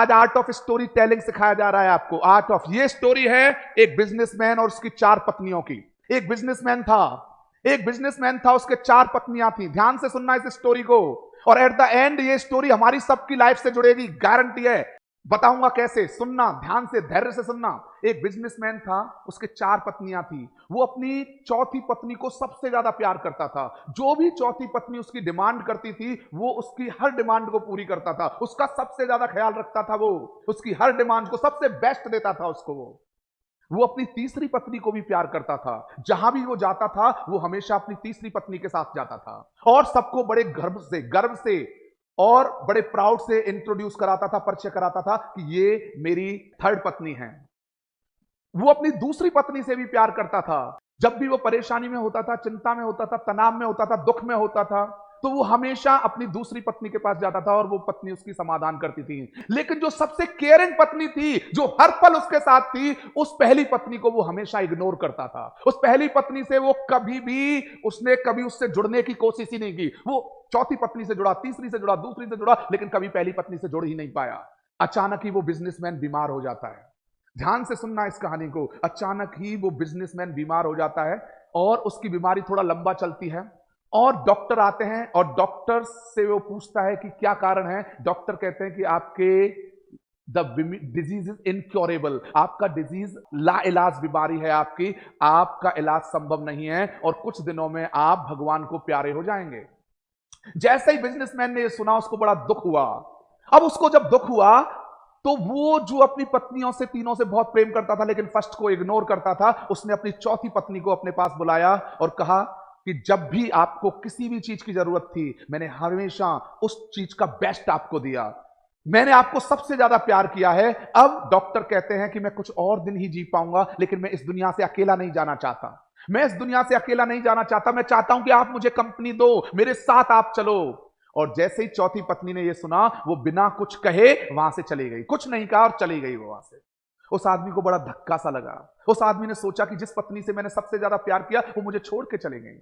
आज art of story telling सिखाया जा रहा है आपको। आर्ट ऑफ, ये स्टोरी है एक बिजनेसमैन और उसकी 4 पत्नियों की। एक बिजनेसमैन था, उसके 4 पत्नियां थी। ध्यान से सुनना इस स्टोरी को, और एट द एंड ये स्टोरी हमारी सबकी लाइफ से जुड़ेगी, गारंटी है। बताऊंगा कैसे, सुनना ध्यान से, धैर्य से सुनना। एक बिजनेसमैन था, उसके 4 पत्नियां थी। वो अपनी चौथी पत्नी को सबसे ज्यादा प्यार करता था। जो भी चौथी पत्नी उसकी डिमांड करती थी, वो उसकी हर डिमांड को पूरी करता था। उसका सबसे ज्यादा ख्याल रखता था, वो उसकी हर डिमांड को सबसे बेस्ट देता था उसको। वो अपनी तीसरी पत्नी को भी प्यार करता था। जहां भी वो जाता था, वो हमेशा अपनी तीसरी पत्नी के साथ जाता था, और सबको बड़े गर्व से और बड़े प्राउड से इंट्रोड्यूस कराता था, परिचय कराता था कि ये मेरी 3rd पत्नी है। वो अपनी दूसरी पत्नी से भी प्यार करता था। जब भी वो परेशानी में होता था, चिंता में होता था, तनाव में होता था, दुख में होता था, तो वो हमेशा अपनी दूसरी पत्नी के पास जाता था और वो पत्नी उसकी समाधान करती थी। लेकिन जो सबसे केयरिंग पत्नी थी, जो हर पल उसके साथ थी, उस पहली पत्नी को वो हमेशा इग्नोर करता था। उस पहली पत्नी से वो कभी उससे जुड़ने की कोशिश ही नहीं की। वो चौथी पत्नी से जुड़ा, तीसरी से जुड़ा, दूसरी से जुड़ा, लेकिन कभी पहली पत्नी से जुड़ ही नहीं पाया। अचानक ही वो बिजनेसमैन बीमार हो जाता है। ध्यान से सुनना इस कहानी को। अचानक ही वो बिजनेसमैन बीमार हो जाता है, और उसकी बीमारी थोड़ा लंबा चलती है, और डॉक्टर आते हैं, और डॉक्टर से वो पूछता है कि क्या कारण है। डॉक्टर कहते हैं कि आपके डिजीज इज इनक्योरेबल, आपका डिजीज लाइलाज बीमारी है, आपका इलाज संभव नहीं है, और कुछ दिनों में आप भगवान को प्यारे हो जाएंगे। जैसे ही बिजनेसमैन ने ये सुना, उसको बड़ा दुख हुआ। अब उसको जब दुख हुआ, तो वो जो अपनी पत्नियों से, तीनों से बहुत प्रेम करता था, लेकिन फर्स्ट को इग्नोर करता था, उसने अपनी चौथी पत्नी को अपने पास बुलाया और कहा कि जब भी आपको किसी भी चीज की जरूरत थी, मैंने हमेशा उस चीज का बेस्ट आपको दिया। मैंने आपको सबसे ज्यादा प्यार किया है। अब डॉक्टर कहते हैं कि मैं कुछ और दिन ही जी पाऊंगा, लेकिन मैं इस दुनिया से अकेला नहीं जाना चाहता। मैं इस दुनिया से अकेला नहीं जाना चाहता। मैं चाहता हूं कि आप मुझे कंपनी दो, मेरे साथ आप चलो। और जैसे ही चौथी पत्नी ने यह सुना, वो बिना कुछ कहे वहां से चली गई। कुछ नहीं कहा और चली गई वो वहां से। उस आदमी को बड़ा धक्का सा लगा। उस आदमी ने सोचा कि जिस पत्नी से मैंने सबसे ज्यादा प्यार किया, वो मुझे छोड़ के चले गई।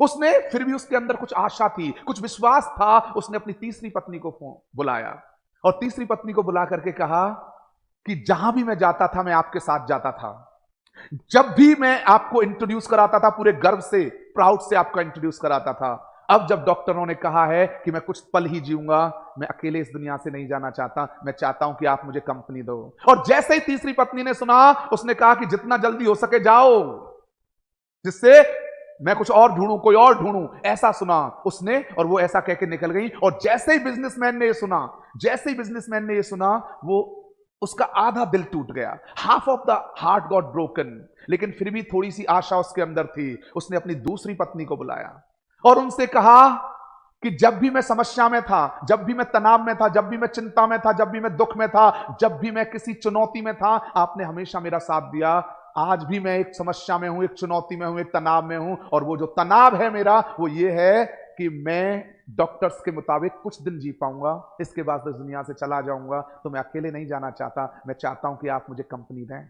उसने फिर भी, उसके अंदर कुछ आशा थी, कुछ विश्वास था। उसने अपनी तीसरी पत्नी को बुलाया, और तीसरी पत्नी को बुला करके कहा कि जहां भी मैं जाता था, मैं आपके साथ जाता था। जब भी मैं आपको इंट्रोड्यूस कराता था, पूरे गर्व से, प्राउड से आपको इंट्रोड्यूस कराता था। अब जब डॉक्टरों ने कहा है कि मैं कुछ पल ही जीऊंगा, मैं अकेले इस दुनिया से नहीं जाना चाहता, मैं चाहता हूं कि आप मुझे कंपनी दो। और जैसे ही तीसरी पत्नी ने सुना, उसने कहा कि जितना जल्दी हो सके जाओ, जिससे मैं कुछ और ढूंढूं, कोई और ढूंढूं। ऐसा सुना उसने, और वो ऐसा कहकर निकल गई। और जैसे ही बिजनेसमैन ने ये सुना, वो उसका आधा दिल टूट गया। Half of the heart got broken. लेकिन फिर भी थोड़ी सी आशा उसके अंदर थी। उसने अपनी दूसरी पत्नी को बुलाया और उनसे कहा कि जब भी मैं समस्या में था, जब भी मैं तनाव में था, जब भी मैं चिंता में था, जब भी मैं दुख में था, जब भी मैं किसी चुनौती में था, आपने हमेशा मेरा साथ दिया। आज भी मैं एक समस्या में हूं, एक चुनौती में हूं, एक तनाव में हूं, और वो जो तनाव है मेरा, वो ये है कि मैं डॉक्टर्स के मुताबिक कुछ दिन जी पाऊंगा, इसके बाद इस दुनिया से चला जाऊंगा। तो मैं अकेले नहीं जाना चाहता, मैं चाहता हूं कि आप मुझे कंपनी दें।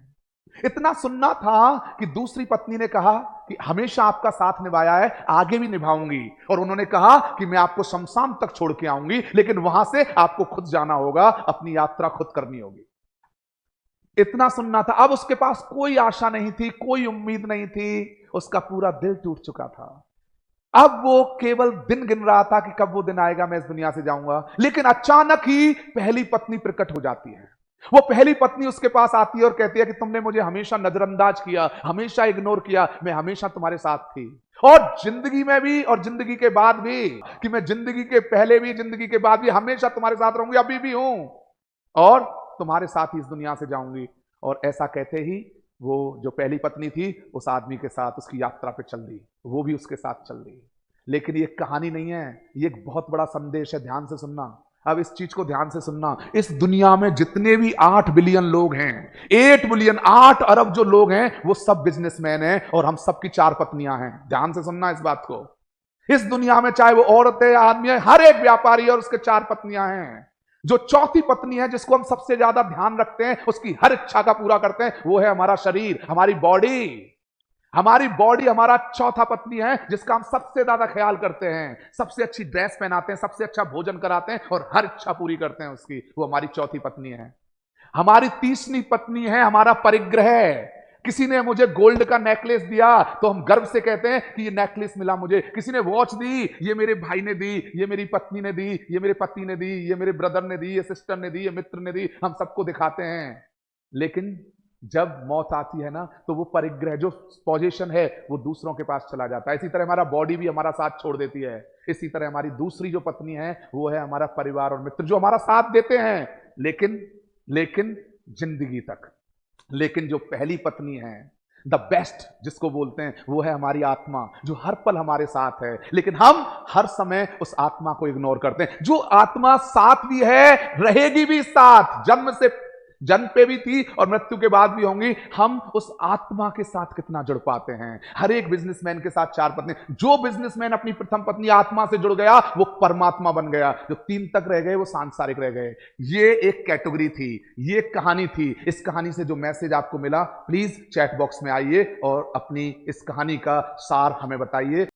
इतना सुनना था कि दूसरी पत्नी ने कहा कि हमेशा आपका साथ निभाया है, आगे भी निभाऊंगी। और उन्होंने कहा कि मैं आपको शमशान तक छोड़ के आऊंगी, लेकिन वहां से आपको खुद जाना होगा, अपनी यात्रा खुद करनी होगी। इतना सुनना था। अब उसके पास कोई आशा नहीं थी, कोई उम्मीद नहीं थी। उसका पूरा दिल टूट चुका था। अब वो केवल दिन गिन रहा था कि कब वो दिन आएगा, मैं इस दुनिया से जाऊंगा। लेकिन अचानक ही पहली पत्नी प्रकट हो जाती है। वो पहली पत्नी उसके पास आती है और कहती है कि तुमने मुझे हमेशा नजरअंदाज किया, हमेशा इग्नोर किया, मैं हमेशा तुम्हारे साथ थी, और जिंदगी में भी और जिंदगी के बाद भी, कि मैं जिंदगी के पहले भी, जिंदगी के बाद भी हमेशा तुम्हारे साथ रहूंगी, अभी भी हूं, और तुम्हारे साथ ही इस दुनिया से जाऊंगी। और ऐसा कहते ही वो जो पहली पत्नी थी, उस आदमी के साथ उसकी यात्रा पे चल दी। वो भी उसके साथ चल दी। लेकिन ये कहानी नहीं है, ये एक बहुत बड़ा संदेश है। ध्यान से सुनना। अब इस चीज को ध्यान से सुनना। इस दुनिया में जितने भी 8 बिलियन लोग हैं, 8 बिलियन, 8 अरब जो लोग हैं, वो सब बिजनेसमैन हैं, और हम सबकी 4 पत्नियां हैं। ध्यान से सुनना इस बात को। इस दुनिया में चाहे वो औरतें, आदमी है, हर एक व्यापारी और उसके 4 पत्नियां हैं। जो चौथी पत्नी है, जिसको हम सबसे ज्यादा ध्यान रखते हैं, उसकी हर इच्छा का पूरा करते हैं, वो है हमारा शरीर, हमारी बॉडी। हमारी बॉडी हमारा चौथा पत्नी है, जिसका हम सबसे ज्यादा ख्याल करते हैं, सबसे अच्छी ड्रेस पहनाते हैं, सबसे अच्छा भोजन कराते हैं और हर इच्छा पूरी करते हैं उसकी, वो हमारी चौथी पत्नी है। हमारी तीसरी पत्नी है हमारा परिग्रह। किसी ने मुझे गोल्ड का नेकलेस दिया तो हम गर्व से कहते हैं कि ये नेकलेस मिला मुझे। किसी ने वॉच दी, ये मेरे भाई ने दी, ये मेरी पत्नी ने दी, ये मेरे पति ने दी, ये मेरे ब्रदर ने दी, ये सिस्टर ने दी, ये मित्र ने दी, हम सबको दिखाते हैं। लेकिन जब मौत आती है ना, तो वो परिग्रह जो पोजीशन है वो दूसरों के पास चला जाता है। इसी तरह हमारा बॉडी भी हमारा साथ छोड़ देती है। इसी तरह हमारी दूसरी जो पत्नी है वो है हमारा परिवार और मित्र, जो हमारा साथ देते हैं लेकिन जिंदगी तक। लेकिन जो पहली पत्नी है, द बेस्ट जिसको बोलते हैं, वो है हमारी आत्मा, जो हर पल हमारे साथ है, लेकिन हम हर समय उस आत्मा को इग्नोर करते हैं। जो आत्मा साथ भी है, रहेगी भी साथ, जन्म पे भी थी और मृत्यु के बाद भी होंगी। हम उस आत्मा के साथ कितना जुड़ पाते हैं। हर एक बिजनेसमैन के साथ 4 पत्नी। जो बिजनेसमैन अपनी प्रथम पत्नी आत्मा से जुड़ गया वो परमात्मा बन गया। जो 3 तक रह गए वो सांसारिक रह गए। ये एक कैटेगरी थी, ये कहानी थी। इस कहानी से जो मैसेज आपको मिला, प्लीज चैट बॉक्स में आइए और अपनी इस कहानी का सार हमें बताइए।